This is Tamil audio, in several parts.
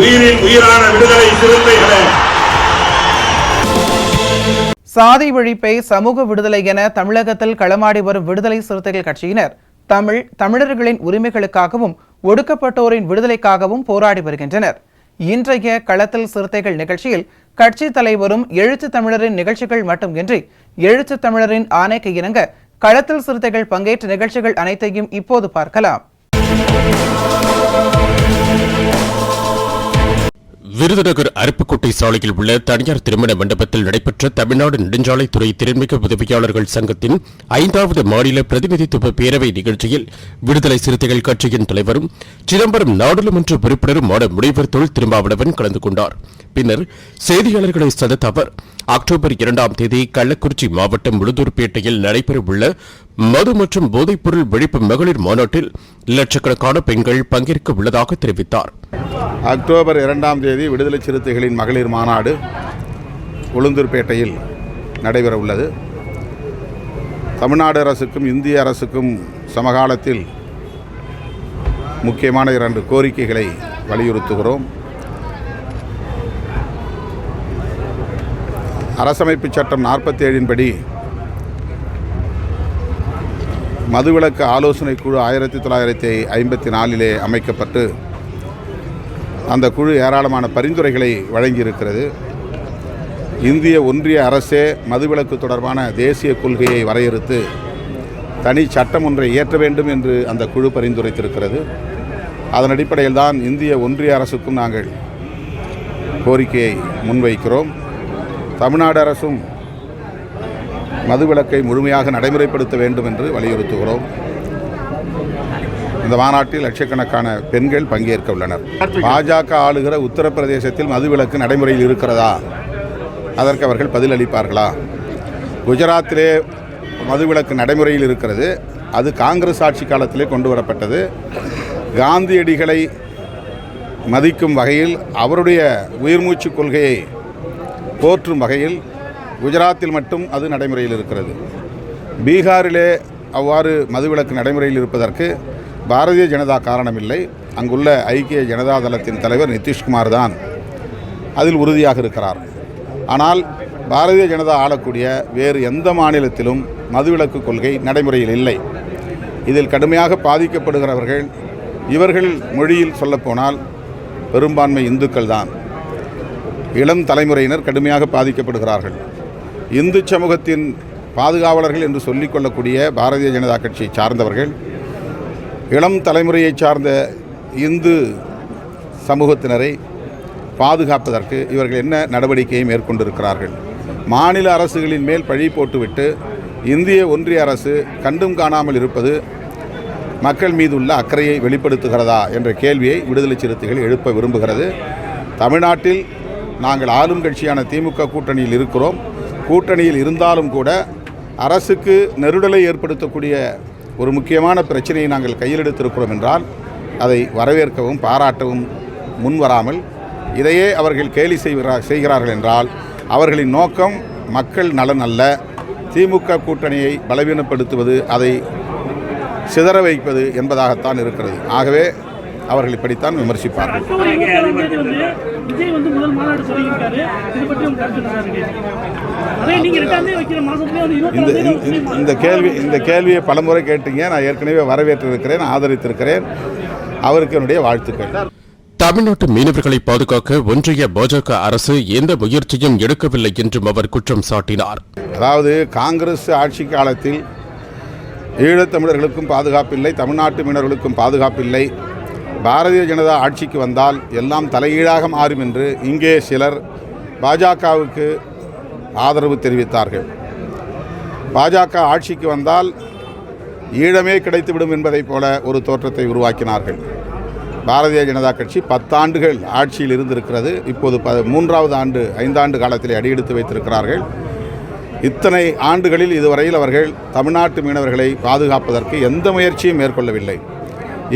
உயிரின் உயிரான விடுதலை சிறுத்தைகளே, சாதி ஒழிப்பை சமூக விடுதலை என தமிழகத்தில் களமாடி வரும் விடுதலை சிறுத்தைகள் கட்சியினர் தமிழர்களின் உரிமைகளுக்காகவும் ஒடுக்கப்பட்டோரின் விடுதலைக்காகவும் போராடி வருகின்றனர். இன்றைய களத்தில் சிறுத்தைகள் நிகழ்ச்சியில் கட்சி தலைவரும் எழுத்து தமிழரின் நிகழ்ச்சிகள் மட்டுமின்றி எழுத்து தமிழரின் ஆணைக்கு இணங்க களத்தில் சிறுத்தைகள் பங்கேற்ற நிகழ்ச்சிகள் அனைத்தையும் இப்போது பார்க்கலாம். விருதுநகர் அருப்புக்கோட்டை சாலையில் உள்ள தனியார் திருமண மண்டபத்தில் நடைபெற்ற தமிழ்நாடு நெடுஞ்சாலைத்துறை திறன்மிகு உதவியாளர்கள் சங்கத்தின் 5வது மாநில பிரதிநிதித்துவ பேரவை நிகழ்ச்சியில் விடுதலை சிறுத்தைகள் கட்சியின் தலைவரும் சிதம்பரம் நாடாளுமன்ற உறுப்பினருமான முனைவர் தொல் திருமாவளவன் கலந்து கொண்டார். பின்னர் செய்தியாளர்களை சந்தித்த அவர் அக்டோபர் 2ஆம் தேதி கள்ளக்குறிச்சி மாவட்டம் உளுந்தூர்பேட்டையில் நடைபெறவுள்ள மது மற்றும் போதைப்பொருள் ஒழிப்பு மகளிர் மாநாட்டில் லட்சக்கணக்கான பெண்கள் பங்கேற்க உள்ளதாக தெரிவித்தார். அக்டோபர் 2ஆம் தேதி விடுதலை சிறுத்தைகளின் மகளிர் மாநாடு உளுந்தூர்பேட்டையில் நடைபெற உள்ளது. தமிழ்நாடு அரசுக்கும் இந்திய அரசுக்கும் சமகாலத்தில் முக்கியமான 2 கோரிக்கைகளை வலியுறுத்துகிறோம். அரசமைப்பு சட்டம் 47 படி மதுவிலக்கு ஆலோசனை குழு 1954 அமைக்கப்பட்டு அந்த குழு ஏராளமான பரிந்துரைகளை வழங்கியிருக்கிறது. இந்திய ஒன்றிய அரசே மதுவிலக்கு தொடர்பான தேசிய கொள்கையை வரையறுத்து தனி சட்டம் ஒன்றை இயற்ற வேண்டும் என்று அந்த குழு பரிந்துரைத்திருக்கிறது. அதன் அடிப்படையில் தான் இந்திய ஒன்றிய அரசுக்கும் நாங்கள் கோரிக்கையை முன்வைக்கிறோம். தமிழ்நாடு அரசும் மதுவிலக்கை முழுமையாக நடைமுறைப்படுத்த வேண்டும் என்று வலியுறுத்துகிறோம். இந்த மாநாட்டில் லட்சக்கணக்கான பெண்கள் பங்கேற்க உள்ளனர். பாஜக ஆளுகிற உத்தரப்பிரதேசத்தில் மதுவிலக்கு நடைமுறையில் இருக்கிறதா? அதற்கு அவர்கள் பதிலளிப்பார்களா? குஜராத்திலே மதுவிலக்கு நடைமுறையில் இருக்கிறது. அது காங்கிரஸ் ஆட்சி காலத்திலே கொண்டு வரப்பட்டது. காந்தியடிகளை மதிக்கும் வகையில் அவருடைய உயிர்மூச்சு கொள்கையை போற்றும் வகையில் குஜராத்தில் மட்டும் அது நடைமுறையில் இருக்கிறது. பீகாரிலே அவ்வாறு மதுவிலக்கு நடைமுறையில் இருப்பதற்கு பாரதிய ஜனதா காரணமில்லை. அங்குள்ள ஐக்கிய ஜனதா தளத்தின் தலைவர் நிதிஷ்குமார் தான் அதில் உறுதியாக இருக்கிறார். ஆனால் பாரதிய ஜனதா ஆளக்கூடிய வேறு எந்த மாநிலத்திலும் மதுவிலக்கு கொள்கை நடைமுறையில் இல்லை. இதில் கடுமையாக பாதிக்கப்படுகிறவர்கள் இவர்கள் மொழியில் சொல்லப்போனால் பெரும்பான்மை இந்துக்கள் தான். இளம் தலைமுறையினர் கடுமையாக பாதிக்கப்படுகிறார்கள். இந்து சமூகத்தின் பாதுகாவலர்கள் என்று சொல்லிக்கொள்ளக்கூடிய பாரதிய ஜனதா கட்சியை சார்ந்தவர்கள் இளம் தலைமுறையை சார்ந்த இந்து சமூகத்தினரை பாதுகாப்பதற்கு இவர்கள் என்ன நடவடிக்கையை மேற்கொண்டிருக்கிறார்கள்? மாநில அரசுகளின் மேல் பழி போட்டுவிட்டு இந்திய ஒன்றிய அரசு கண்டும் காணாமல் இருப்பது மக்கள் மீதுள்ள அக்கறையை வெளிப்படுத்துகிறதா என்ற கேள்வியை விடுதலை சிறுத்தைகள் எழுப்ப விரும்புகிறது. தமிழ்நாட்டில் நாங்கள் ஆளும் கட்சியான திமுக கூட்டணியில் இருக்கிறோம். கூட்டணியில் இருந்தாலும் கூட அரசுக்கு நெருடலை ஏற்படுத்தக்கூடிய ஒரு முக்கியமான பிரச்சனையை நாங்கள் கையில் எடுத்திருக்கிறோம் என்றால் அதை வரவேற்கவும் பாராட்டவும் முன்வராமல் இதையே அவர்கள் கேலி செய்கிறார்கள் என்றால் அவர்களின் நோக்கம் மக்கள் நலன் அல்ல, திமுக கூட்டணியை பலவீனப்படுத்துவது, அதை சிதற வைப்பது என்பதாகத்தான் இருக்கிறது. ஆகவே அவர்கள் இப்படித்தான் விமர்சிப்பார்கள். இந்த கேள்வியை பலமுறை கேட்டீங்க. நான் ஏற்கனவே வரவேற்றிருக்கிறேன், ஆதரித்திருக்கிறேன். அவருக்கு என்னுடைய வாழ்த்துக்கள். தமிழ்நாட்டு மீனவர்களை பாதுகாக்க ஒன்றிய பாஜக அரசு எந்த முயற்சியும் எடுக்கவில்லை என்றும் அவர் குற்றம் சாட்டினார். அதாவது காங்கிரஸ் ஆட்சி காலத்தில் ஈழத்தமிழர்களுக்கும் பாதுகாப்பில்லை, தமிழ்நாட்டு மீனவர்களுக்கும் பாதுகாப்பில்லை. பாரதிய ஜனதா ஆட்சிக்கு வந்தால் எல்லாம் தலைகீழாக மாறும் என்று இங்கே சிலர் பாஜகவுக்கு ஆதரவு தெரிவித்தார்கள். பாஜக ஆட்சிக்கு வந்தால் ஈழமே கிடைத்துவிடும் என்பதைப் போல ஒரு தோற்றத்தை உருவாக்கினார்கள். பாரதிய ஜனதா கட்சி 10 ஆண்டுகள் ஆட்சியில் இருந்திருக்கிறது. இப்போது 3வது ஆண்டு 5 ஆண்டு காலத்திலே அடியெடுத்து வைத்திருக்கிறார்கள். இத்தனை ஆண்டுகளில் இதுவரையில் அவர்கள் தமிழ்நாட்டு மீனவர்களை பாதுகாப்பதற்கு எந்த முயற்சியும் மேற்கொள்ளவில்லை.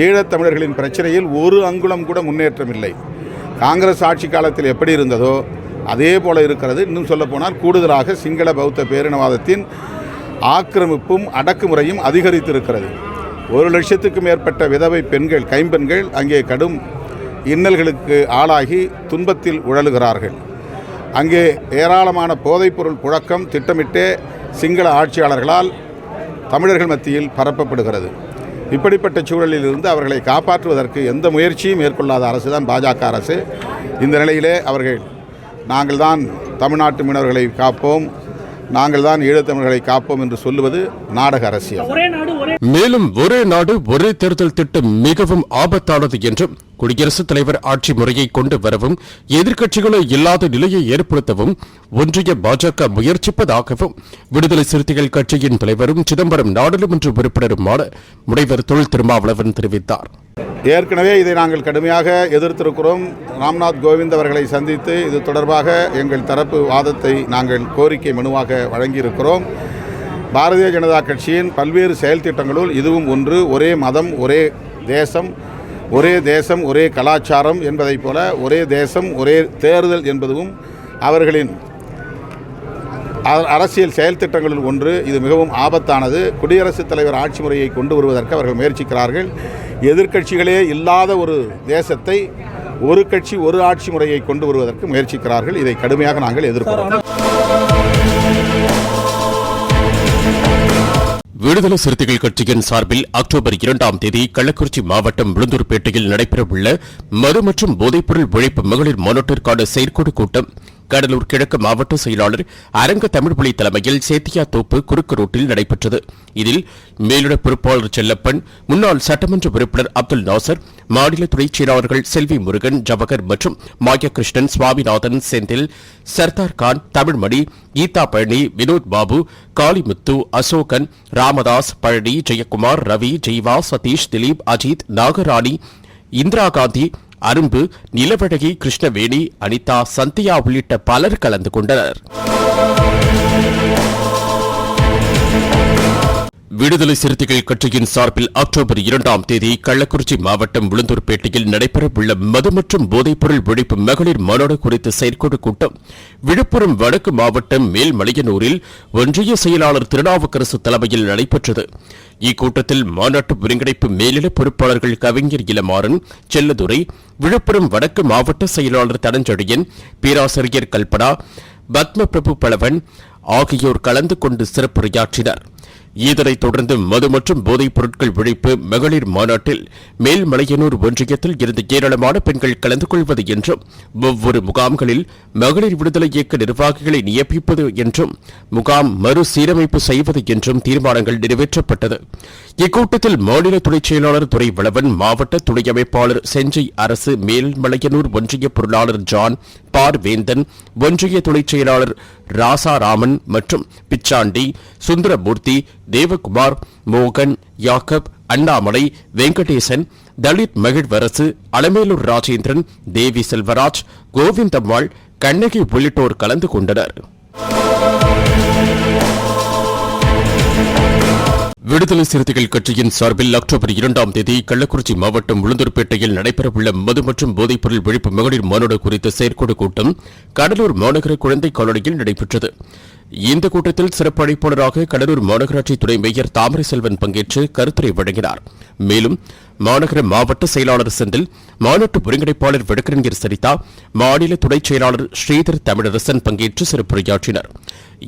ஈழத் தமிழர்களின் பிரச்சனையில் ஒரு அங்குலம் கூட முன்னேற்றம் இல்லை. காங்கிரஸ் ஆட்சி காலத்தில் எப்படி இருந்ததோ அதே போல இருக்கிறது. இன்னும் சொல்லப்போனால் கூடுதலாக சிங்கள பௌத்த பேரினவாதத்தின் ஆக்கிரமிப்பும் அடக்குமுறையும் அதிகரித்திருக்கிறது. 1 லட்சத்துக்கும் மேற்பட்ட விதவை பெண்கள், கைம்பெண்கள் அங்கே கடும் இன்னல்களுக்கு ஆளாகி துன்பத்தில் உழலுகிறார்கள். அங்கே ஏராளமான போதைப்பொருள் புழக்கம் திட்டமிட்டே சிங்கள ஆட்சியாளர்களால் தமிழர்கள் மத்தியில் பரப்பப்படுகிறது. இப்படிப்பட்ட சூழலில் இருந்து அவர்களை காப்பாற்றுவதற்கு எந்த முயற்சியும் மேற்கொள்ளாத அரசு தான் பாஜக அரசு. இந்த நிலையிலே அவர்கள் நாங்கள் தான் தமிழ்நாட்டு மீனவர்களை காப்போம், நாங்கள் தான் ஈழத்தமிழர்களை காப்போம் என்று சொல்லுவது நாடக அரசியல். மேலும் ஒரே நாடு ஒரே தேர்தல் திட்டம் மிகவும் ஆபத்தானது என்றும் குடியரசுத் தலைவர் ஆட்சி முறையை கொண்டு வரவும் எதிர்க்கட்சிகளை இல்லாத நிலையை ஏற்படுத்தவும் ஒன்றிய பாஜக முயற்சிப்பதாகவும் விடுதலை சிறுத்தைகள் கட்சியின் தலைவரும் சிதம்பரம் நாடாளுமன்ற உறுப்பினருமான முனைவர் தொல் திருமாவளவன் தெரிவித்தார். ஏற்கனவே இதை நாங்கள் கடுமையாக எதிர்த்திருக்கிறோம். ராம்நாத் கோவிந்த் அவர்களை சந்தித்து இது தொடர்பாக எங்கள் தரப்பு வாதத்தை நாங்கள் கோரிக்கை மனுவாக வழங்கியிருக்கிறோம். பாரதிய ஜனதா கட்சியின் பல்வேறு செயல் திட்டங்களுள் இதுவும் ஒன்று. ஒரே மதம் ஒரே தேசம், ஒரே தேசம் ஒரே கலாச்சாரம் என்பதைப் போல ஒரே தேசம் ஒரே தேர்தல் என்பதும் அவர்களின் அரசியல் செயல் திட்டங்களில் ஒன்று. இது மிகவும் ஆபத்தானது. குடியரசுத் தலைவர் ஆட்சி முறையை கொண்டு வருவதற்கு அவர்கள் முயற்சிக்கிறார்கள். எதிர்க்கட்சிகளே இல்லாத ஒரு தேசத்தை ஒரு கட்சி ஒரு ஆட்சி முறையை கொண்டு வருவதற்கு முயற்சிக்கிறார்கள். இதை கடுமையாக நாங்கள் எதிர்க்கிறோம். விடுதலை சிறுத்தைகள் கட்சியின் சார்பில் அக்டோபர் 2ஆம் தேதி கள்ளக்குறிச்சி மாவட்டம் உளுந்தூர்பேட்டையில் நடைபெறவுள்ள மது மற்றும் போதைப்பொருள் ஒழிப்பு மகளிர் மாநாட்டிற்கான செயற்குழு கூட்டம் கடலூர் கிழக்கு மாவட்ட செயலாளர் அரங்க தமிழ்மொழி தலைமையில் சேத்தியாத்தோப்பு குறுக்கு ரோட்டில் நடைபெற்றது. இதில் மேலிட பொறுப்பாளர் செல்லப்பன், முன்னாள் சட்டமன்ற உறுப்பினர் அப்துல் நாசர், மாநில துணைச் செயலாளர்கள் செல்வி முருகன், ஜவஹர் மற்றும் மாயகிருஷ்ணன், சுவாமிநாதன், செந்தில், சர்தார் கான், தமிழ்மணி, கீதா பழனி, வினோத் பாபு, காளிமுத்து, அசோகன், ராமதாஸ், பழனி, ஜெயக்குமார், ரவி, ஜெய்வா, சதீஷ், திலீப், அஜித், நாகராணி, இந்திரா காந்தி, அரும்பு, நிலவழகி, கிருஷ்ணவேணி, அனிதா, சந்தியா உள்ளிட்ட பலர் கலந்து கொண்டனர். விடுதலை சிறுத்தைகள் கட்சியின் சார்பில் அக்டோபர் 2ஆம் தேதி கள்ளக்குறிச்சி மாவட்டம் உளுந்தூர்பேட்டையில் நடைபெறவுள்ள மது மற்றும் போதைப்பொருள் ஒழிப்பு மகளிர் மாநாடு குறித்த செயற்குழு கூட்டம் விழுப்புரம் வடக்கு மாவட்டம் மேல்மலையனூரில் ஒன்றிய செயலாளர் திருநாவுக்கரசு தலைமையில் நடைபெற்றது. இக்கூட்டத்தில் மாநாட்டு ஒருங்கிணைப்பு மேலிட பொறுப்பாளர்கள் கவிஞர் இளமாறன், செல்லதுரை, விழுப்புரம் வடக்கு மாவட்ட செயலாளர் தனஞ்செழியன், பேராசிரியர் கல்பனா, பத்ம பிரபு பலவன் ஆகியோர் கலந்து கொண்டு சிறப்புரையாற்றினர். இதனைத் தொடர்ந்து மது மற்றும் போதைப் பொருட்கள் ஒழிப்பு மகளிர் மாநாட்டில் மேல்மலையனூர் ஒன்றியத்தில் இருந்து ஏராளமான பெண்கள் கலந்து கொள்வது என்றும் ஒவ்வொரு முகாம்களில் மகளிர் விடுதலை இயக்க நிர்வாகிகளை நியமிப்பது என்றும் முகாம் மறுசீரமைப்பு செய்வது என்றும் தீர்மானங்கள் நிறைவேற்றப்பட்டது. இக்கூட்டத்தில் மாநில துணைச் செயலாளர் துரை வளவன், மாவட்ட துணை அமைப்பாளர் செஞ்சை அரசு, மேல்மலையனூர் ஒன்றிய பொருளாளர் ஜான், பார்வேந்தன், ஒன்றிய துணைச் செயலாளர் ராசாராமன் மற்றும் பிச்சாண்டி, சுந்தரமூர்த்தி, தேவகுமார், மோகன், யாக்கப், அண்ணாமலை, வெங்கடேசன், தலித் மகிழ்வரசு, அலமேலூர் ராஜேந்திரன், தேவி செல்வராஜ், கோவிந்தம்மாள், கண்ணகி உள்ளிட்டோர் கலந்து கொண்டனர். விடுதலை சிறுத்தைகள் கட்சியின் சார்பில் அக்டோபர் 2ஆம் தேதி கள்ளக்குறிச்சி மாவட்டம் உளுந்தூர்பேட்டையில் நடைபெறவுள்ள மது மற்றும் போதைப்பொருள் ஒழிப்பு மகளிர் மாநாடு குறித்த செயற்குழு கூட்டம் கடலூர் மாநகர குழந்தை காலனியில் நடைபெற்றது. இந்த கூட்டத்தில் சிறப்பு அழைப்பாளராக கடலூர் மாநகராட்சி துணை மேயர் தாமரை செல்வன் பங்கேற்று கருத்துரை வழங்கினார். மேலும் மாநகர மாவட்ட செயலாளர் செந்தில், மாநாட்டு ஒருங்கிணைப்பாளர் வழக்கறிஞர் சரிதா, மாநில துணைச் செயலாளர் ஸ்ரீதர் தமிழரசன் பங்கேற்று சிறப்புரையாற்றினர்.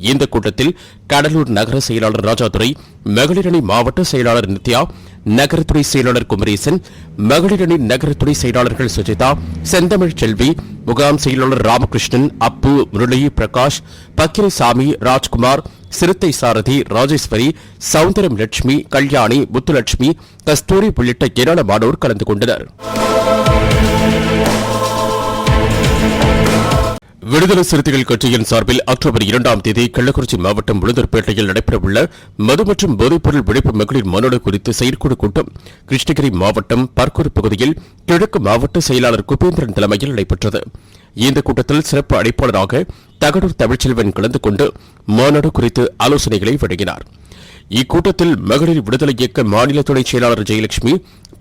இந்த கூட்டத்தில் கடலூர் நகர செயலாளர் ராஜாதுரை, மகளிரணி மாவட்ட செயலாளர் நித்யா, நகரத்துறை செயலாளர் குமரேசன், மகளிரணி நகரத்துறை செயலாளர்கள் சுஜிதா, செந்தமிழ் செல்வி, முகாம் செயலாளர் ராமகிருஷ்ணன், அப்பு, முரளி, பிரகாஷ், பக்கிரிசாமி, ராஜ்குமார், சிறுத்தை சாரதி, ராஜேஸ்வரி, சவுந்தரம் லட்சுமி, கல்யாணி, முத்துலட்சுமி, கஸ்தூரி உள்ளிட்ட ஏராளமானோர் கலந்து கொண்டனர். விடுதலை சிறுத்தைகள் கட்சியின் சார்பில் அக்டோபர் 2ஆம் தேதி கள்ளக்குறிச்சி மாவட்டம் உளுந்தூர்பேட்டையில் நடைபெறவுள்ள மது மற்றும் போதைப்பொருள் விழிப்பு மகளிர் மாநாடு குறித்து செயற்குழு கூட்டம் கிருஷ்ணகிரி மாவட்டம் பர்கூர் பகுதியில் கிழக்கு மாவட்ட செயலாளர் குபேந்திரன் தலைமையில் நடைபெற்றது. இந்த கூட்டத்தில் சிறப்பு அழைப்பாளராக தகடூர் தமிழ்ச்செல்வன் கலந்து கொண்டு மாநாடு குறித்து ஆலோசனைகளை வழங்கினார். இக்கூட்டத்தில் மகளிர் விடுதலை இயக்க மாநில துணை செயலாளர் ஜெயலட்சுமி,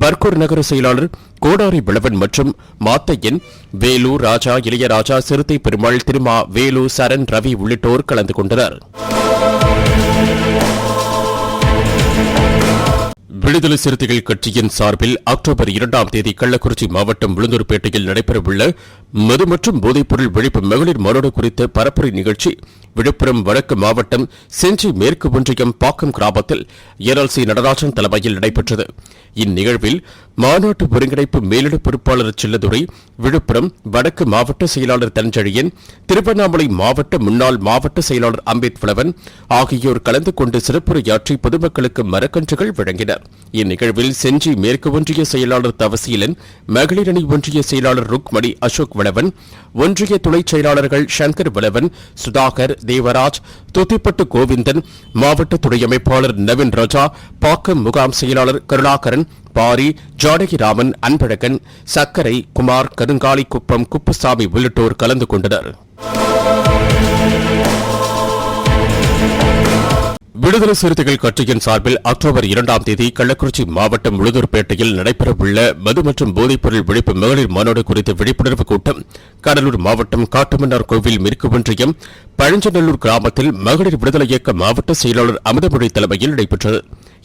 பர்கூர் நகர செயலாளர் கோடாரி விளவன் மற்றும் மாத்தையன், வேலு, ராஜா, இளையராஜா, சிறுத்தை பெருமாள், திருமா, வேலு, சரண், ரவி உள்ளிட்டோர் கலந்து கொண்டனர். விடுதலை சிறுத்தைகள் கட்சியின் சார்பில் அக்டோபர் 2ஆம் தேதி கள்ளக்குறிச்சி மாவட்டம் உளுந்தூர்பேட்டையில் நடைபெறவுள்ள மது மற்றும் போதைப்பொருள் விழிப்பு மகளிர் மாநாடு குறித்த பரப்புரை நிகழ்ச்சி விழுப்புரம் வடக்கு மாவட்டம் செஞ்சி மேற்கு ஒன்றியம் பாக்கம் கிராமத்தில் என்எல்சி நடராஜன் தலைமையில் நடைபெற்றது. இந்நிகழ்வில் மாநாட்டு ஒருங்கிணைப்பு மேலிட பொறுப்பாளர் செல்லதுரை, விழுப்புரம் வடக்கு மாவட்ட செயலாளர் தனஞ்செழியன், திருவண்ணாமலை மாவட்ட முன்னாள் மாவட்ட செயலாளர் அம்பேத் விளவன் ஆகியோர் கலந்து கொண்டு சிறப்புரையாற்றி பொதுமக்களுக்கு மரக்கன்றுகள் வழங்கினர். இந்நிகழ்வில் செஞ்சி மேற்கு ஒன்றிய செயலாளர் தவசீலன், மகளிர் அணி ஒன்றிய செயலாளர் ருக்மணி அசோக் விளவன், ஒன்றிய துணை செயலாளர்கள் சங்கர் விளவன், சுதாகர், தேவராஜ், துத்திப்பட்டு கோவிந்தன், மாவட்ட துணை அமைப்பாளர் நவீன் ராஜா, பாக்கம் முகாம் செயலாளர் கருணாகரன், பாரி, ஜானகிராமன், அன்பழகன், சக்கரை, குமார், கருங்காலி குப்பம், குப்புசாமி உள்ளிட்டோர் கலந்து கொண்டனர். விடுதலை சிறுத்தைகள் கட்சியின் சார்பில் அக்டோபர் 2ஆம் தேதி கள்ளக்குறிச்சி மாவட்டம் உளுந்தூர்பேட்டையில் நடைபெறவுள்ள மது மற்றும் போதைப்பொருள் விழிப்பு மகளிர் மாநாடு குறித்த விழிப்புணர்வு கூட்டம் கடலூர் மாவட்டம் காட்டுமன்னார் கோவில் மேற்கு ஒன்றியம் பழஞ்சநல்லூர் கிராமத்தில் மகளிர் விடுதலை இயக்க மாவட்ட செயலாளர் அமுதமொழி தலைமையில் நடைபெற்றது.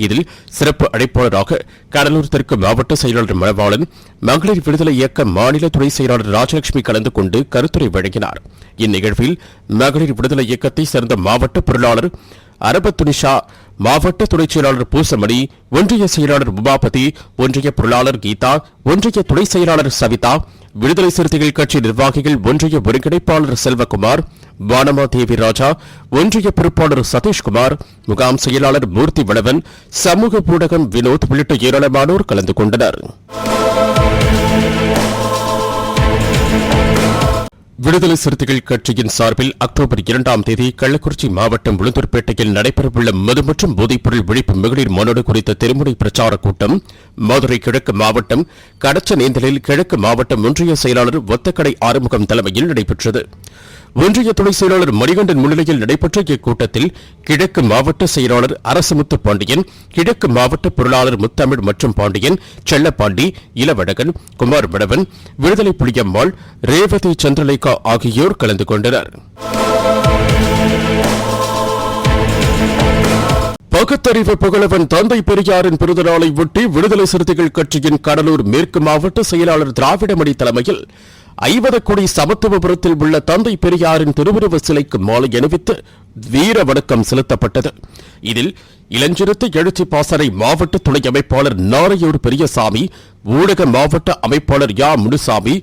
இதில் சிறப்பு அழைப்பாளராக கடலூர் தெற்கு மாவட்ட செயலாளர் மணவாளன், மகளிர் விடுதலை இயக்க மாநில துணை செயலாளர் ராஜலட்சுமி கலந்து கொண்டு கருத்துரை வழங்கினார். இந்நிகழ்வில் மகளிர் விடுதலை இயக்கத்தை சேர்ந்த மாவட்ட பொருளாளர் அரபத்துனிஷா, மாவட்ட துணைச் செயலாளர் பூசமணி, ஒன்றிய செயலாளர் உமாபதி, ஒன்றிய பொருளாளர் கீதா, ஒன்றிய துணை செயலாளர் சவிதா, விடுதலை சிறுத்தைகள் கட்சி நிர்வாகிகள், ஒன்றிய ஒருங்கிணைப்பாளர் செல்வகுமார், வானமா தேவி ராஜா, ஒன்றிய பொறுப்பாளர் சதீஷ்குமார், முகாம் செயலாளர் மூர்த்தி வளவன், சமூக ஊடகம் வினோத் உள்ளிட்ட ஏராளமானோர் கலந்து கொண்டனர். விடுதலை சிறுத்தைகள் கட்சியின் சார்பில் அக்டோபர் 2ஆம் தேதி கள்ளக்குறிச்சி மாவட்டம் உளுந்தூர்பேட்டையில் நடைபெறவுள்ள மது மற்றும் போதைப்பொருள் விழிப்பு மகளிர் மாநாடு குறித்த திருமுறை பிரச்சாரக் கூட்டம் மதுரை கிழக்கு மாவட்டம் கடச்சனேந்தலில் கிழக்கு மாவட்டம் ஒன்றிய செயலாளர் ஒத்தக்கடை ஆறுமுகம் தலைமையில் நடைபெற்றது. ஒன்றிய துணை செயலாளர் மணிகண்டன் முன்னிலையில் நடைபெற்ற இக்கூட்டத்தில் கிழக்கு மாவட்ட செயலாளர் அரசுமுத்து பாண்டியன், கிழக்கு மாவட்ட பொருளாளர் முத்தமிழ் மற்றும் பாண்டியன், செல்லப்பாண்டி, இளவழகன், குமார் வடவன், விடுதலை புலியம்மாள், ரேவதி சந்திரலேகா ஆகியோர் கலந்து கொண்டனர். பகுத்தறிவு புகழவன் தந்தை பெரியாரின் பிறந்தநாளை ஒட்டி விடுதலை சிறுத்தைகள் கட்சியின் கடலூர் மேற்கு மாவட்ட செயலாளர் திராவிடமணி தலைமையில் 50 கோடி சமத்துவபுரத்தில் உள்ள தந்தை பெரியாரின் திருவுருவ சிலைக்கு மாலை அணிவித்து வீர வணக்கம் செலுத்தப்பட்டது. இதில் இளஞ்சிறுத்தை எழுச்சி பாசறை மாவட்ட துணை அமைப்பாளர் நாரையூர் பெரியசாமி, ஊடக மாவட்ட அமைப்பாளர் யா முனுசாமி,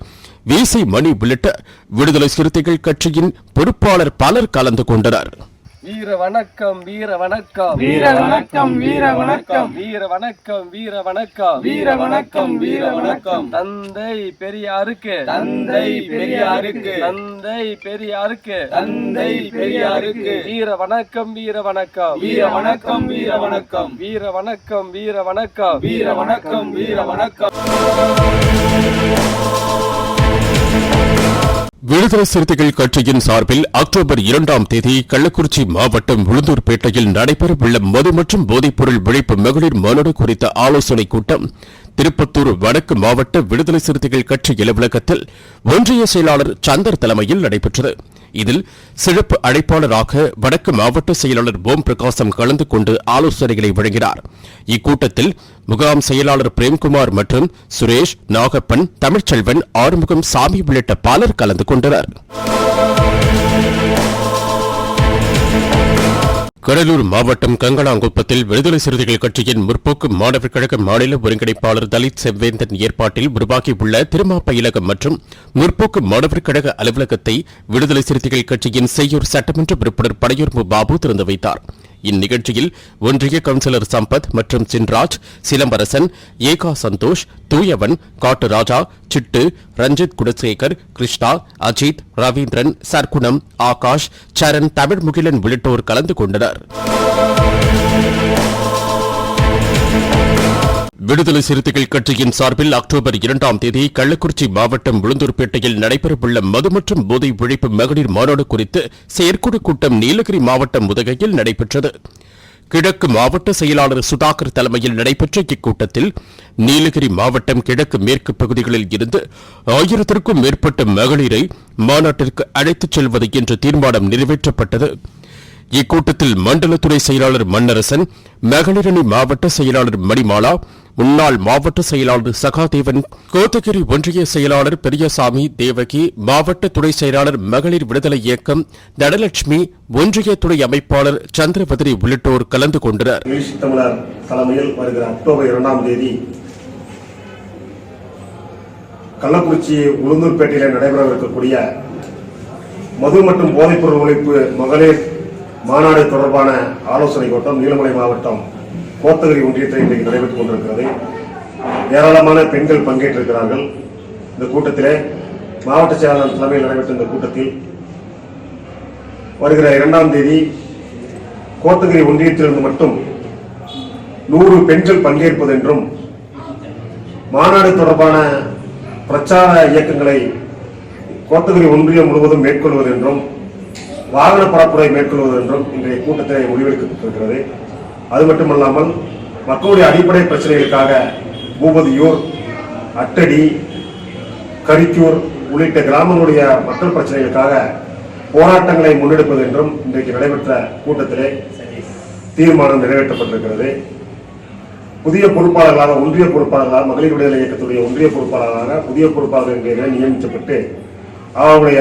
விசி மணி உள்ளிட்ட விடுதலை சிறுத்தைகள் கட்சியின் பொறுப்பாளர் பலர் கலந்து கொண்டனர். வீர வணக்கம், வீர வணக்கம், வீர வணக்கம், வீர வணக்கம், வீர வணக்கம், வீர வணக்கம், வீர வணக்கம், வீர வணக்கம். தந்தை பெரியாருக்கு, தந்தை பெரியாருக்கு, தந்தை பெரியாருக்கு, தந்தை பெரியாருக்கு. வீர வணக்கம், வீர வணக்கம், வீர வணக்கம், வீர வணக்கம், வீர வணக்கம், வீர வணக்கம், வீர வணக்கம், வீர வணக்கம். விடுதலை சிறுத்தைகள் கட்சியின் சார்பில் அக்டோபர் 2ஆம் தேதி கள்ளக்குறிச்சி மாவட்டம் உளுந்தூர்பேட்டையில் நடைபெறவுள்ள மது மற்றும் போதைப்பொருள் விழிப்பு மகளிர் மாநாடு குறித்த ஆலோசனைக் கூட்டம் திருப்பத்தூர் வடக்கு மாவட்ட விடுதலை சிறுத்தைகள் கட்சி அலுவலகத்தில் ஒன்றிய செயலாளர் சந்தர் தலைமையில் நடைபெற்றது. இதில் சிறப்பு அழைப்பாளராக வடக்கு மாவட்ட செயலாளர் ஓம் பிரகாசம் கலந்து கொண்டு ஆலோசனைகளை வழங்கினார். இக்கூட்டத்தில் முகாம் செயலாளர் பிரேம்குமார் மற்றும் சுரேஷ், நாகப்பன், தமிழ்ச்செல்வன், ஆறுமுகம், சாமி உள்ளிட்ட பலர் கலந்து கொண்டனர். கடலூர் மாவட்டம் கங்களாங்குப்பத்தில் விடுதலை சிறுத்தைகள் கட்சியின் முற்போக்கு மாணவர் கழக மாநில ஒருங்கிணைப்பாளர் தலித் செவ்வேந்தன் ஏற்பாட்டில் உருவாகியுள்ள திருமா பயிலகம் மற்றும் முற்போக்கு மாணவர் கழக அலுவலகத்தை விடுதலை சிறுத்தைகள் கட்சியின் செய்யூர் சட்டமன்ற உறுப்பினர் படையூர் பாபு திறந்து வைத்தார். இந்நிகழ்ச்சியில் ஒன்றிய கவுன்சிலர் சம்பத் மற்றும் சின்ராஜ், சிலம்பரசன், ஏகா சந்தோஷ், தூயவன், காட்டுராஜா, சிட்டு, ரஞ்சித் குணசேகர், கிருஷ்ணா, அஜித், ரவீந்திரன், சர்க்குணம், ஆகாஷ், சரண், தமிழ்முகிலன் உள்ளிட்டோர் கலந்து கொண்டனர். விடுதலை சிறுத்தைகள் கட்சியின் சார்பில் அக்டோபர் 2ஆம் தேதி கள்ளக்குறிச்சி மாவட்டம் உளுந்தூர்பேட்டையில் நடைபெறவுள்ள மது மற்றும் போதை ஒழிப்பு மகளிர் மாநாடு குறித்து செயற்குழு கூட்டம் நீலகிரி மாவட்டம் உதகையில் நடைபெற்றது. கிழக்கு மாவட்ட செயலாளர் சுதாகர் தலைமையில் நடைபெற்ற இக்கூட்டத்தில் நீலகிரி மாவட்டம் கிழக்கு மேற்கு பகுதிகளில் இருந்து 1000க்கும் மேற்பட்ட மகளிரை மாநாட்டிற்கு அழைத்துச் செல்வது என்ற தீர்மானம் நிறைவேற்றப்பட்டது. இக்கூட்டத்தில் மண்டல துறை செயலாளர் மன்னரசன், மகளிரணி மாவட்ட செயலாளர் மணிமாலா, முன்னாள் மாவட்ட செயலாளர் சகாதேவன், கோத்தகிரி ஒன்றிய செயலாளர் பெரியசாமி, தேவகி, மாவட்ட துணை செயலாளர் மகளிர் விடுதலை இயக்கம் தனலட்சுமி, ஒன்றிய துணை அமைப்பாளர் சந்திரபதிரி உள்ளிட்டோர் கலந்து கொண்டனர். தமிழர் தலைமையில் வருகிற அக்டோபர் 2ஆம் தேதி கள்ளக்குறிச்சி உளுந்தூர்பேட்டையில் நடைபெறவிருக்கக்கூடிய மது மற்றும் போதைப்பொருள் ஒழிப்பு மகளிர் மாநாடு தொடர்பான ஆலோசனை கூட்டம் நீலமலை மாவட்டம் கோத்தகிரி ஒன்றியத்தில் இன்றைக்கு நடைபெற்றுக் கொண்டிருக்கிறது. ஏராளமான பெண்கள் பங்கேற்றிருக்கிறார்கள். இந்த கூட்டத்திலே மாவட்ட செயலாளர் தலைமையில் நடைபெற்ற இந்த கூட்டத்தில் வருகிற 2ஆம் தேதி கோத்தகிரி ஒன்றியத்திலிருந்து மட்டும் 100 பெண்கள் பங்கேற்பது என்றும் மாநாடு தொடர்பான பிரச்சார இயக்கங்களை கோத்தகிரி ஒன்றியம் முழுவதும் மேற்கொள்வது என்றும் வாகன பரப்புரை மேற்கொள்வது என்றும் இன்றைய கூட்டத்தில் முடிவெடுக்கப்பட்டிருக்கிறது. அது மட்டுமல்லாமல் மக்களுடைய அடிப்படை பிரச்சனைகளுக்காக பூபதியூர், அட்டடி, கரிக்கூர் உள்ளிட்ட கிராமங்களுடைய மக்கள் பிரச்சனைகளுக்காக போராட்டங்களை முன்னெடுப்பது என்றும் இன்றைக்கு நடைபெற்ற கூட்டத்திலே தீர்மானம் நிறைவேற்றப்பட்டிருக்கிறது. புதிய பொறுப்பாளர்களாக ஒன்றிய பொறுப்பாளர்களாக மகளிர் விடுதலை இயக்கத்துடைய ஒன்றிய பொறுப்பாளராக புதிய பொறுப்பாளர்கள் என்ற நியமிக்கப்பட்டு அவருடைய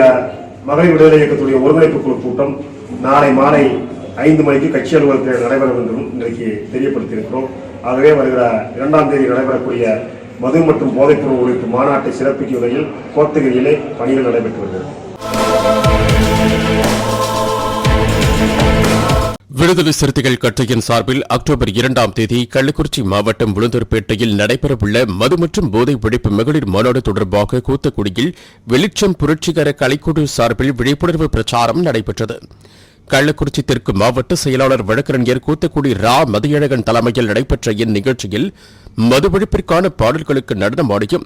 மகளிர் விடுதலை இயக்கத்துடைய ஒருங்கிணைப்பு குழு கூட்டம் நாளை மாலை 5 மணிக்கு கட்சி அலுவலகத்தில் நடைபெறும் என்றும் இன்றைக்கு தெரியப்படுத்தியிருக்கிறோம். ஆகவே வருகிற 2ஆம் தேதி நடைபெறக்கூடிய மது மற்றும் போதைப்பொருள் ஒழிப்பு மாநாட்டை சிறப்பிக்கும் வகையில் கோத்தகிரியிலே பணிகள் நடைபெற்று வருகிறது. விடுதலை சிறுத்தைகள் கட்சியின் சார்பில் அக்டோபர் 2ஆம் தேதி கள்ளக்குறிச்சி மாவட்டம் உளுந்தூர்பேட்டையில் நடைபெறவுள்ள மது மற்றும் போதை ஒழிப்பு மகளிர் மாநாடு தொடர்பாக கூத்தக்குடியில் வெளிச்சம் புரட்சிகர கலைக்குழு சார்பில் விழிப்புணர்வு பிரச்சாரம் நடைபெற்றது. கள்ளக்குறிச்சி தெற்கு மாவட்ட செயலாளர் வழக்கறிஞர் கூத்தக்குடி ரா மதியழகன் தலைமையில் நடைபெற்ற இந்நிகழ்ச்சியில் மது ஒழிப்பிற்கான பாடல்களுக்கு நடனமாடியும்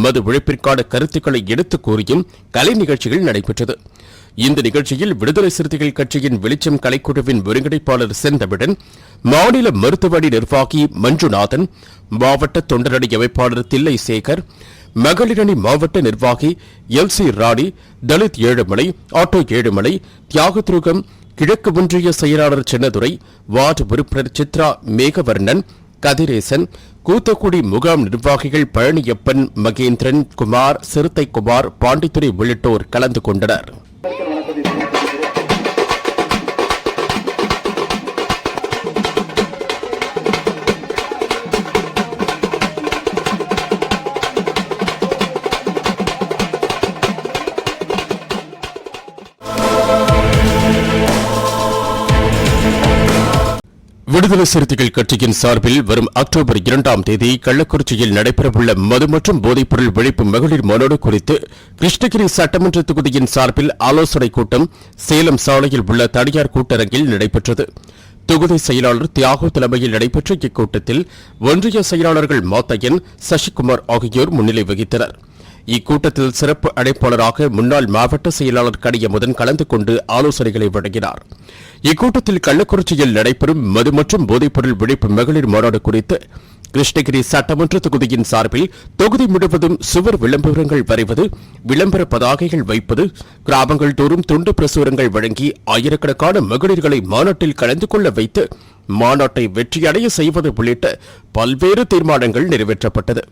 மது ஒழிப்பிற்கான கருத்துக்களை எடுத்துக் கூறியும் கலை நிகழ்ச்சிகள் நடைபெற்றது. இந்த நிகழ்ச்சியில் விடுதலை சிறுத்தைகள் கட்சியின் வெளிச்சம் கலைக்குழுவின் ஒருங்கிணைப்பாளர் செந்தமிழன், மாநில மருத்துவமனை நிர்வாகி மஞ்சுநாதன், மாவட்ட தொண்டரணி அமைப்பாளர் தில்லை சேகர், மகளிரணி மாவட்ட நிர்வாகி எல்சி ராணி, தலித் ஏழுமலை, ஆட்டோ ஏழுமலை, தியாகதுருகம் கிழக்கு ஒன்றிய செயலாளர் சின்னதுரை, வார்டு உறுப்பினர் சித்ரா மேகவர்ணன், கதிரேசன், கூத்தக்குடி முகாம் நிர்வாகிகள் பழனியப்பன், மகேந்திரன், குமார், சிறுத்தை குமார், பாண்டித்துறை உள்ளிட்டோர் கலந்து கொண்டனர். விடுதலை சிறுத்தைகள் கட்சியின் சார்பில் வரும் அக்டோபர் 2ஆம் தேதி கள்ளக்குறிச்சியில் நடைபெறவுள்ள மது மற்றும் போதைப்பொருள் ஒழிப்பு மகளிர் மாநாடு குறித்து கிருஷ்ணகிரி சட்டமன்ற தொகுதியின் சார்பில் ஆலோசனைக் கூட்டம் சேலம் சாலையில் உள்ள தனியார் கூட்டரங்கில் நடைபெற்றது. தொகுதி செயலாளர் தியாகு தலைமையில் நடைபெற்ற இக்கூட்டத்தில் ஒன்றிய செயலாளர்கள் மாத்தையன், சசிகுமார் ஆகியோர் முன்னிலை வகித்தனர். இக்கூட்டத்தில் சிறப்பு அழைப்பாளராக முன்னாள் மாவட்ட செயலாளர் கனியமுதன் கலந்து கொண்டு ஆலோசனைகளை வழங்கினார். இக்கூட்டத்தில் கள்ளக்குறிச்சியில் நடைபெறும் மது மற்றும் போதைப்பொருள் ஒழிப்பு மகளிர் மாநாடு குறித்து கிருஷ்ணகிரி சட்டமன்ற தொகுதியின் சார்பில் தொகுதி முழுவதும் சுவர் விளம்பரங்கள் வரைவது, விளம்பர பதாகைகள் வைப்பது, கிராமங்கள் தோறும் துண்டு பிரசுரங்கள் வழங்கி ஆயிரக்கணக்கான மகளிர்களை மாநாட்டில் கலந்து கொள்ள வைத்து மாநாட்டை வெற்றியடைய செய்வது உள்ளிட்ட பல்வேறு தீர்மானங்கள் நிறைவேற்றப்பட்டது.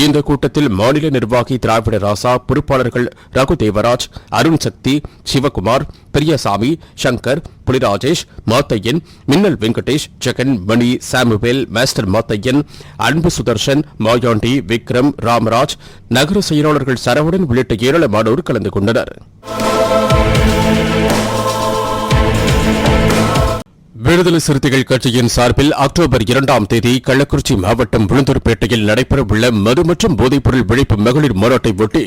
இந்த கூட்டத்தில் மாநில நிர்வாகி திராவிட ராசா, பொறுப்பாளர்கள் ரகு தேவராஜ், அருண் சக்தி, சிவகுமார், பெரியசாமி, சங்கர், புலிராஜேஷ், மாத்தையன், மின்னல் வெங்கடேஷ், ஜெகன், மணி, சாமுவேல், மாஸ்டர் மாத்தையன், அன்பு சுதர்ஷன், மாயாண்டி, விக்ரம், ராமராஜ், நகர செயலாளர்கள் சரவணன் உள்ளிட்ட ஏராளமானோர் கலந்து கொண்டனர். விடுதலை சிறுத்தைகள் கட்சியின் சார்பில் அக்டோபர் 2ஆம் தேதி கள்ளக்குறிச்சி மாவட்டம் உளுந்தூர்பேட்டையில் நடைபெறவுள்ள மது மற்றும் போதைப்பொருள் விழிப்பு மகளிர் மாநாட்டை ஒட்டி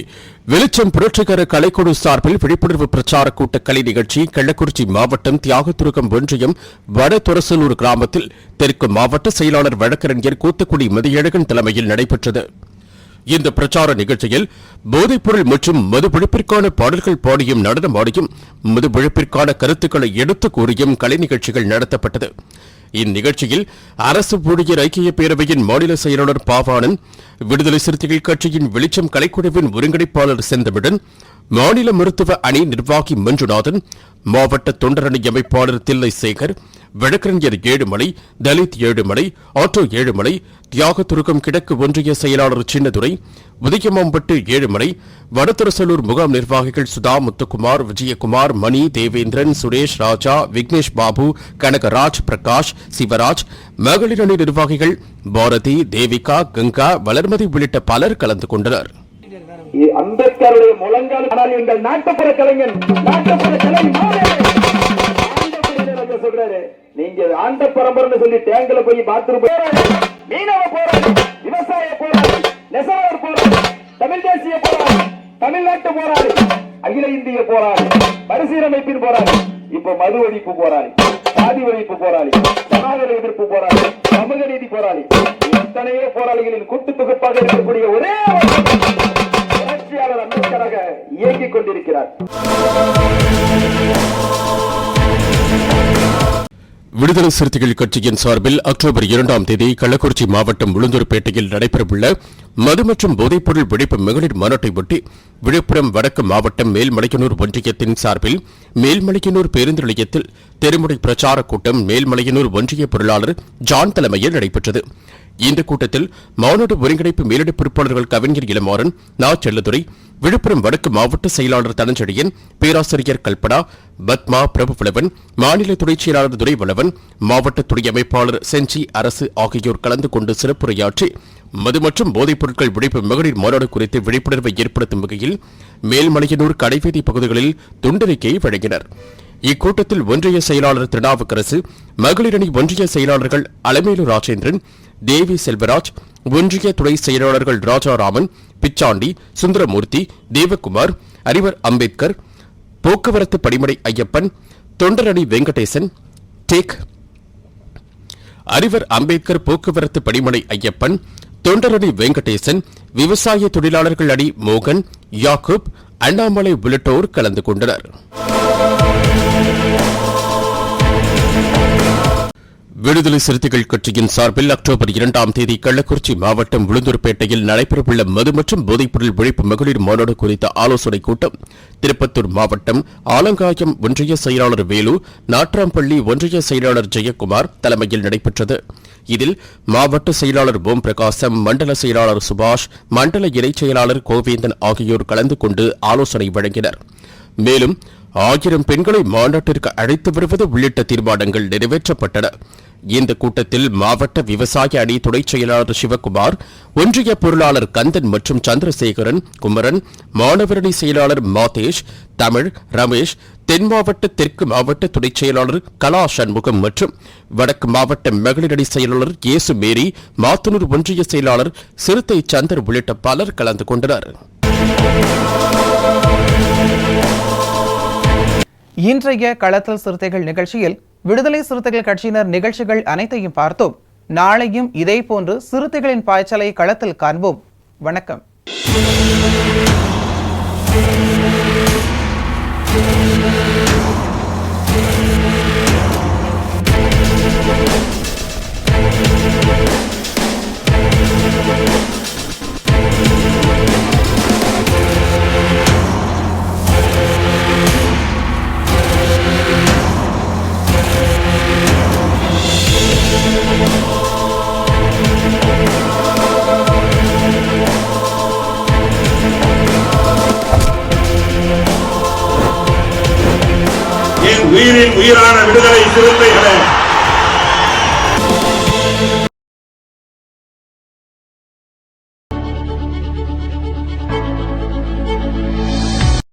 வெளிச்சம் புரட்சிகர கலைக்குழு சார்பில் விழிப்புணர்வு பிரச்சார கூட்ட கலை நிகழ்ச்சி கள்ளக்குறிச்சி மாவட்டம் தியாகதுருகம் ஒன்றியம் வடதொரசலூர் கிராமத்தில் தெற்கு மாவட்ட செயலாளர் வழக்கறிஞர் கூத்துக்குடி மதியழகன் தலைமையில் நடைபெற்றது. இந்த பிரச்சார நிகழ்ச்சியில் போதைப்பொருள் மற்றும் மது ஒழிப்பிற்கான பாடல்கள் பாடியும் நடனமாடியும் மது ஒழிப்பிற்கான கருத்துக்களை எடுத்துக் கூறியும் கலை நிகழ்ச்சிகள் நடத்தப்பட்டது. இந்நிகழ்ச்சியில் அரசு ஊழியர் ஐக்கிய பேரவையின் மாநில செயலாளர் பாவாணன், விடுதலை சிறுத்தைகள் கட்சியின் வெளிச்சம் கலைக்குழுவின் ஒருங்கிணைப்பாளர் செந்தமிழன், மாநில மருத்துவ அணி நிர்வாகி மஞ்சுநாதன், மாவட்ட தொண்டரணி அமைப்பாளர் தில்லை சேகர், வழக்கறிஞர் ஏழுமலை, தலித் ஏழுமலை, ஆட்டோ ஏழுமலை, தியாகதுருகம் கிழக்கு ஒன்றிய செயலாளர் சின்னதுரை, உதயமாம்பட்டு ஏழுமலை, வடதொரசலூர் முகாம் நிர்வாகிகள் சுதா, முத்துக்குமார், விஜயகுமார், மணி, தேவேந்திரன், சுரேஷ், ராஜா, விக்னேஷ் பாபு, கனகராஜ், பிரகாஷ், சிவராஜ், மகளிர் அணி நிர்வாகிகள் பாரதி, தேவிகா, கங்கா, வளர்மதி உள்ளிட்ட பலர் கலந்து கொண்டனர். அம்பேத்கருடைய முழங்கால் ஆனால் எங்கள் நாட்டுப்புற கலைஞன் சொல்றாரு, நீங்க ஆண்ட பரம்பரை சொல்லி டேங்கல போய் பாத்ரூம் மீனவ போராளி, விவசாய போராளி, நெசவாளர் போராளி, தமிழ் தேசிய போராளி, தமிழ்நாட்டு போராளி, அகில இந்திய போராளி, மறுசீரமைப்பின் போராளி, இப்ப மது ஒழிப்பு போராளி, சாதி ஒழிப்பு போராளி, சனாதன எதிர்ப்பு போராளி, சமூக நீதி போராளி, இத்தனையே போராளிகளின் கூட்டு தொகுப்பாக இருக்கக்கூடிய ஒரே புரட்சியாளர் அம்பேத்கராக இயங்கிக் கொண்டிருக்கிறார். விடுதலை சிறுத்தைகள் கட்சியின் சார்பில் அக்டோபர் 2ஆம் தேதி கள்ளக்குறிச்சி மாவட்டம் உளுந்தூர்பேட்டையில் நடைபெறவுள்ள மது மற்றும் போதைப்பொருள் விழிப்பு மகளிர் மாநாட்டை ஒட்டி விழுப்புரம் வடக்கு மாவட்டம் மேல்மலையனூர் ஒன்றியத்தின் சார்பில் மேல்மலையனூர் பேருந்து நிலையத்தில் தெருமுறை பிரச்சார கூட்டம் மேல்மலையனூர் ஒன்றிய பொருளாளர் ஜான் தலைமையில் நடைபெற்றது. இந்த கூட்டத்தில் மாநாடு ஒருங்கிணைப்பு மேலிட பொறுப்பாளர்கள் கவிஞர் இளமாறன், நா. செல்லதுரை, விழுப்புரம் வடக்கு மாவட்ட செயலாளர் தனஞ்செழியன், பேராசிரியர் கல்பனா, பத்மா, பிரபுவளவன், மாநில துணைச் செயலாளர் துரைவளவன், மாவட்ட துணை அமைப்பாளர் செஞ்சி அரசு ஆகியோர் கலந்து கொண்டு சிறப்புரையாற்றி மது மற்றும் போதைப் பொருட்கள் விழிப்பு மகளிர் மாநாடு குறித்து விழிப்புணர்வை ஏற்படுத்தும் வகையில் மேல்மலையனூர் கடைவீதி பகுதிகளில் துண்டறிக்கையை வழங்கினர். இக்கூட்டத்தில் ஒன்றிய செயலாளர் திருநாவுக்கரசு, மகளிர் அணி ஒன்றிய செயலாளர்கள் அலமேலு ராஜேந்திரன், தேவி செல்வராஜ், ஒன்றிய துணை செயலாளர்கள் ராஜாராமன், பிச்சாண்டி, சுந்தரமூர்த்தி, தேவகுமார், அறிவர் அம்பேத்கர், போக்குவரத்து படிமடை ஐயப்பன், தொண்டரணி வெங்கடேசன், டேக் அறிவர் அம்பேத்கர் போக்குவரத்து படிமடை ஐயப்பன், தொண்டரணி வெங்கடேசன், விவசாய தொழிலாளர்கள் அணி மோகன், யாக்கூப், அண்ணாமலை உள்ளிட்டோர் கலந்து கொண்டனர். விடுதலை சிறுத்தைகள் கட்சியின் சார்பில் அக்டோபர் 2ஆம் தேதி கள்ளக்குறிச்சி மாவட்டம் உளுந்தூர்பேட்டையில் நடைபெறவுள்ள மது மற்றும் போதைப்பொருள் விழிப்பு மகளிர் மாநாடு குறித்த ஆலோசனைக் கூட்டம் திருப்பத்தூர் மாவட்டம் ஆலங்காயம் ஒன்றிய செயலாளர் வேலு, நாட்ராம்பள்ளி ஒன்றிய செயலாளர் ஜெயக்குமார் தலைமையில் நடைபெற்றது. இதில் மாவட்ட செயலாளர் ஓம் பிரகாசம், மண்டல செயலாளர் சுபாஷ், மண்டல இணைச் செயலாளர் கோவேந்தன் ஆகியோர் கலந்து கொண்டு ஆலோசனை வழங்கினர். மேலும் 1000 பெண்களை மாநாட்டிற்கு அழைத்து வருவது உள்ளிட்ட தீர்மானங்கள் நிறைவேற்றப்பட்டன. இந்த கூட்டத்தில் மாவட்ட விவசாய அணி துணைச் செயலாளர் சிவக்குமார், ஒன்றிய பொருளாளர் கந்தன் மற்றும் சந்திரசேகரன், குமரன், மாணவரணி செயலாளர் மாதேஷ், தமிழ், ரமேஷ், தென் மாவட்ட தெற்கு மாவட்ட துணைச் செயலாளர் கலா சண்முகம் மற்றும் வடக்கு மாவட்ட மகளிரணி செயலாளர் இயேசு மேரி, மாத்தனூர் ஒன்றிய செயலாளர் சிறுத்தை சந்தர் உள்ளிட்ட பலர் கலந்து கொண்டனர். இன்றைய களத்தல் சிறுத்தைகள் நிகழ்ச்சியில் விடுதலை சிறுத்தைகள் கட்சியினர் நிகழ்ச்சிகள் அனைத்தையும் பார்த்தோம். நாளையும் இதேபோன்று சிறுத்தைகளின் பாய்ச்சலை களத்தில் காண்போம். வணக்கம். உயிரின் உயிரான விடுதலை சிறுத்தைகளே,